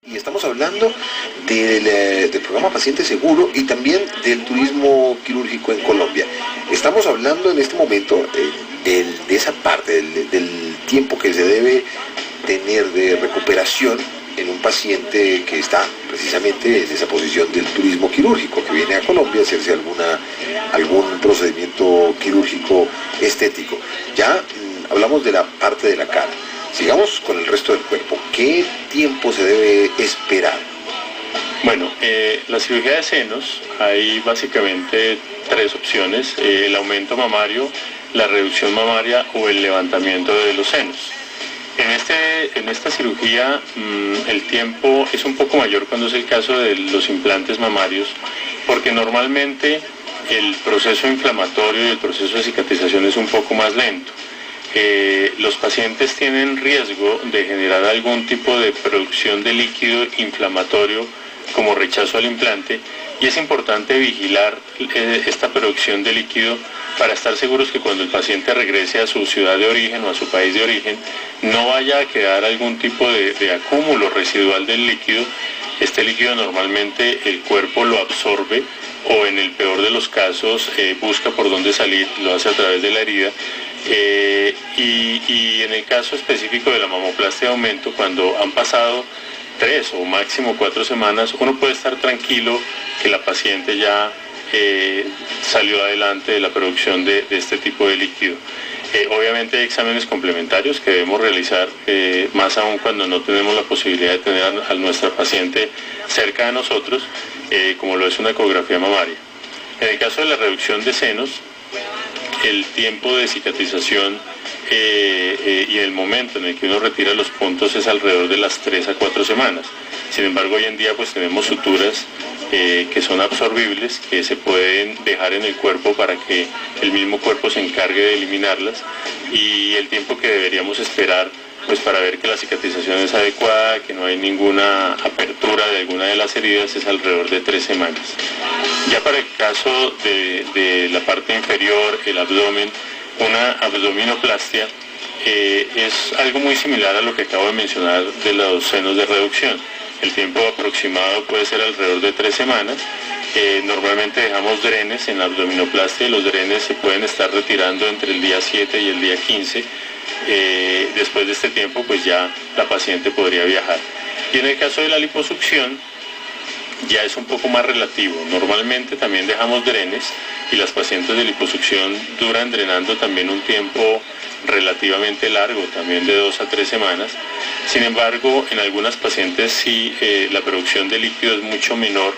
Y estamos hablando del programa Paciente Seguro y también del turismo quirúrgico en Colombia. Estamos hablando en este momento de esa parte, del tiempo que se debe tener de recuperación en un paciente que está precisamente en esa posición del turismo quirúrgico, que viene a Colombia a hacerse algún procedimiento quirúrgico estético. Ya hablamos de la parte de la cara. Sigamos con el resto del cuerpo. ¿Qué tiempo se debe esperar? Bueno, la cirugía de senos, hay básicamente tres opciones: el aumento mamario, la reducción mamaria o el levantamiento de los senos. En esta cirugía el tiempo es un poco mayor cuando es el caso de los implantes mamarios, porque normalmente el proceso inflamatorio y el proceso de cicatrización es un poco más lento. Los pacientes tienen riesgo de generar algún tipo de producción de líquido inflamatorio como rechazo al implante, y es importante vigilar esta producción de líquido para estar seguros que cuando el paciente regrese a su ciudad de origen o a su país de origen no vaya a quedar algún tipo de acúmulo residual del líquido. Este líquido normalmente el cuerpo lo absorbe o, en el peor de los casos, busca por dónde salir, lo hace a través de la herida. Y en el caso específico de la mamoplastia de aumento, cuando han pasado 3 o máximo 4 semanas, uno puede estar tranquilo que la paciente ya salió adelante de la producción de este tipo de líquido. Obviamente hay exámenes complementarios que debemos realizar, más aún cuando no tenemos la posibilidad de tener a nuestra paciente cerca de nosotros, como lo es una ecografía mamaria. En el caso de la reducción de senos, el tiempo de cicatrización y el momento en el que uno retira los puntos es alrededor de las 3 a 4 semanas. Sin embargo, hoy en día pues tenemos suturas que son absorbibles, que se pueden dejar en el cuerpo para que el mismo cuerpo se encargue de eliminarlas, y el tiempo que deberíamos esperar pues para ver que la cicatrización es adecuada, que no hay ninguna apertura de alguna de las heridas, es alrededor de 3 semanas. Ya para el caso de la parte inferior, el abdomen, una abdominoplastia es algo muy similar a lo que acabo de mencionar de los senos de reducción. El tiempo aproximado puede ser alrededor de 3 semanas. Normalmente dejamos drenes en la abdominoplastia, y los drenes se pueden estar retirando entre el día 7 y el día 15. Después de este tiempo pues ya la paciente podría viajar. Y en el caso de la liposucción ya es un poco más relativo. Normalmente también dejamos drenes y las pacientes de liposucción duran drenando también un tiempo relativamente largo, también de 2 a 3 semanas. Sin embargo, en algunas pacientes sí la producción de líquido es mucho menor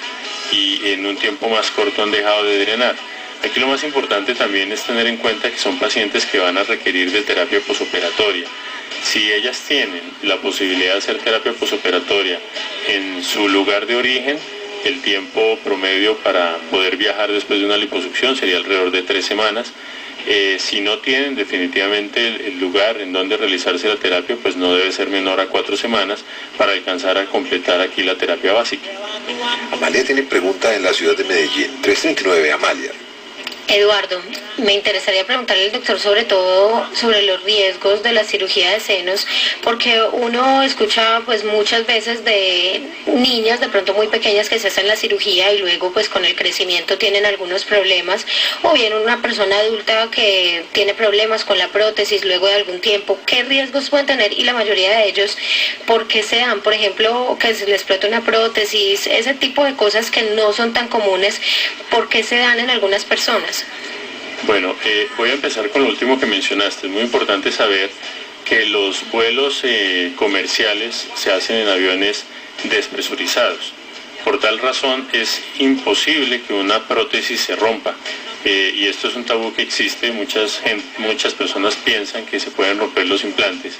y en un tiempo más corto han dejado de drenar. Aquí lo más importante también es tener en cuenta que son pacientes que van a requerir de terapia posoperatoria. Si ellas tienen la posibilidad de hacer terapia posoperatoria en su lugar de origen, el tiempo promedio para poder viajar después de una liposucción sería alrededor de 3 semanas. Si no tienen definitivamente el lugar en donde realizarse la terapia, pues no debe ser menor a 4 semanas para alcanzar a completar aquí la terapia básica. Amalia tiene pregunta en la ciudad de Medellín. 339, Amalia. Eduardo, me interesaría preguntarle al doctor sobre todo sobre los riesgos de la cirugía de senos, porque uno escucha pues muchas veces de niñas de pronto muy pequeñas que se hacen la cirugía y luego pues con el crecimiento tienen algunos problemas, o bien una persona adulta que tiene problemas con la prótesis luego de algún tiempo. ¿Qué riesgos pueden tener? Y la mayoría de ellos, ¿por qué se dan? Por ejemplo, que se les explota una prótesis, ese tipo de cosas que no son tan comunes, ¿por qué se dan en algunas personas? Bueno, voy a empezar con lo último que mencionaste. Es muy importante saber que los vuelos comerciales se hacen en aviones despresurizados. Por tal razón es imposible que una prótesis se rompa. Y esto es un tabú que existe. Muchas personas piensan que se pueden romper los implantes.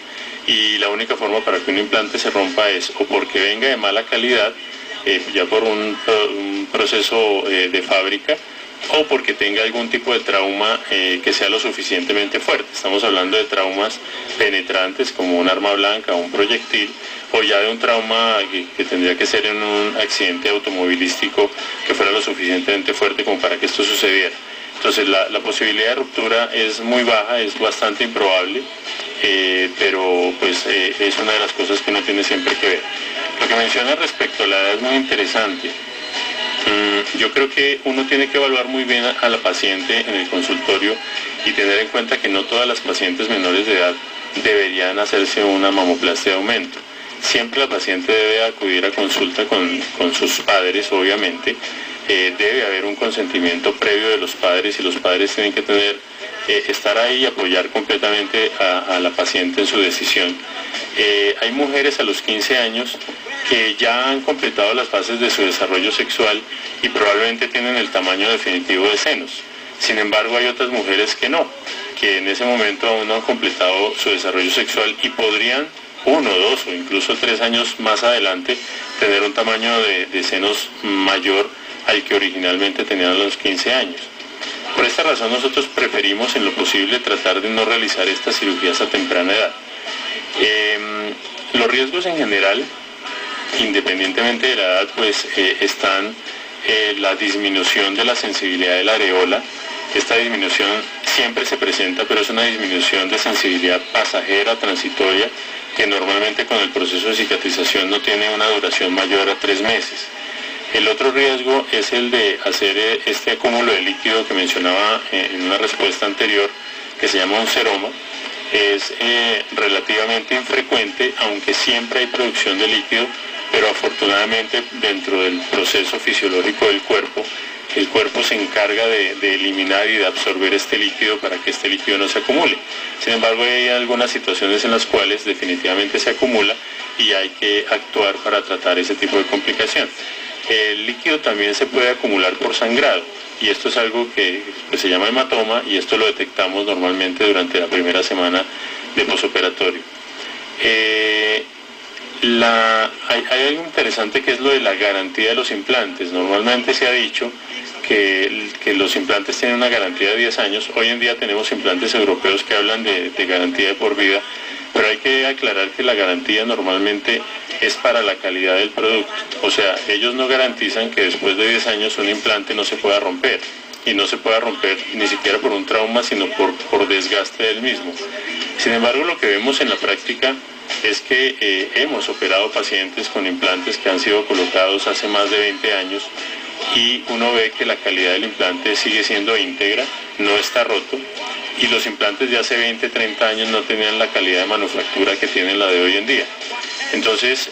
Y la única forma para que un implante se rompa es o porque venga de mala calidad, ya por un proceso de fábrica, o porque tenga algún tipo de trauma que sea lo suficientemente fuerte. Estamos hablando de traumas penetrantes como un arma blanca o un proyectil, o ya de un trauma que tendría que ser en un accidente automovilístico que fuera lo suficientemente fuerte como para que esto sucediera. Entonces la posibilidad de ruptura es muy baja, es bastante improbable, pero pues es una de las cosas que uno tiene siempre que ver. Lo que menciona respecto a la edad es muy interesante. Yo creo que uno tiene que evaluar muy bien a la paciente en el consultorio y tener en cuenta que no todas las pacientes menores de edad deberían hacerse una mamoplastia de aumento. Siempre la paciente debe acudir a consulta con sus padres, obviamente. Debe haber un consentimiento previo de los padres y los padres tienen que estar ahí y apoyar completamente a la paciente en su decisión. Hay mujeres a los 15 años que ya han completado las fases de su desarrollo sexual y probablemente tienen el tamaño definitivo de senos. Sin embargo, hay otras mujeres que no, que en ese momento aún no han completado su desarrollo sexual y podrían 1, 2 o incluso 3 años más adelante tener un tamaño de senos mayor al que originalmente tenían a los 15 años. Por esta razón nosotros preferimos en lo posible tratar de no realizar estas cirugías a temprana edad. Los riesgos en general, independientemente de la edad, pues están la disminución de la sensibilidad de la areola. Esta disminución siempre se presenta, pero es una disminución de sensibilidad pasajera, transitoria, que normalmente con el proceso de cicatrización no tiene una duración mayor a 3 meses. El otro riesgo es el de hacer este acúmulo de líquido que mencionaba en una respuesta anterior, que se llama un seroma. Es relativamente infrecuente, aunque siempre hay producción de líquido, pero afortunadamente dentro del proceso fisiológico del cuerpo, el cuerpo se encarga de eliminar y de absorber este líquido para que este líquido no se acumule. Sin embargo, hay algunas situaciones en las cuales definitivamente se acumula y hay que actuar para tratar ese tipo de complicación. El líquido también se puede acumular por sangrado y esto es algo que se llama hematoma y esto lo detectamos normalmente durante la primera semana de posoperatorio. Hay algo interesante que es lo de la garantía de los implantes. Normalmente se ha dicho que los implantes tienen una garantía de 10 años. Hoy en día tenemos implantes europeos que hablan de garantía de por vida, pero hay que aclarar que la garantía normalmente es para la calidad del producto. O sea, ellos no garantizan que después de 10 años un implante no se pueda romper. Y no se pueda romper ni siquiera por un trauma, sino por desgaste del mismo. Sin embargo, lo que vemos en la práctica es que hemos operado pacientes con implantes que han sido colocados hace más de 20 años y uno ve que la calidad del implante sigue siendo íntegra, no está roto, y los implantes de hace 20, 30 años no tenían la calidad de manufactura que tienen la de hoy en día. Entonces,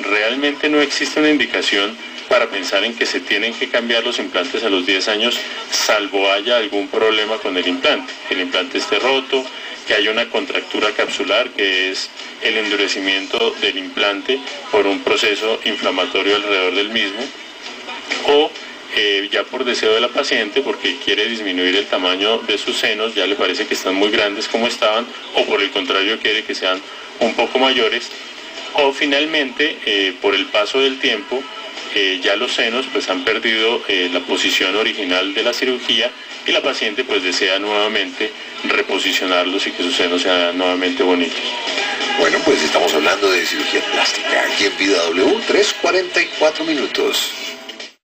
realmente no existe una indicación para pensar en que se tienen que cambiar los implantes a los 10 años, salvo haya algún problema con el implante, que el implante esté roto, que haya una contractura capsular, que es el endurecimiento del implante por un proceso inflamatorio alrededor del mismo, o ya por deseo de la paciente, porque quiere disminuir el tamaño de sus senos, ya le parece que están muy grandes como estaban, o por el contrario quiere que sean un poco mayores, o finalmente por el paso del tiempo ya los senos pues han perdido la posición original de la cirugía y la paciente pues desea nuevamente reposicionarlos y que sus senos sean nuevamente bonitos. Bueno, pues estamos hablando de cirugía plástica aquí en Vida W, 3:44 minutos.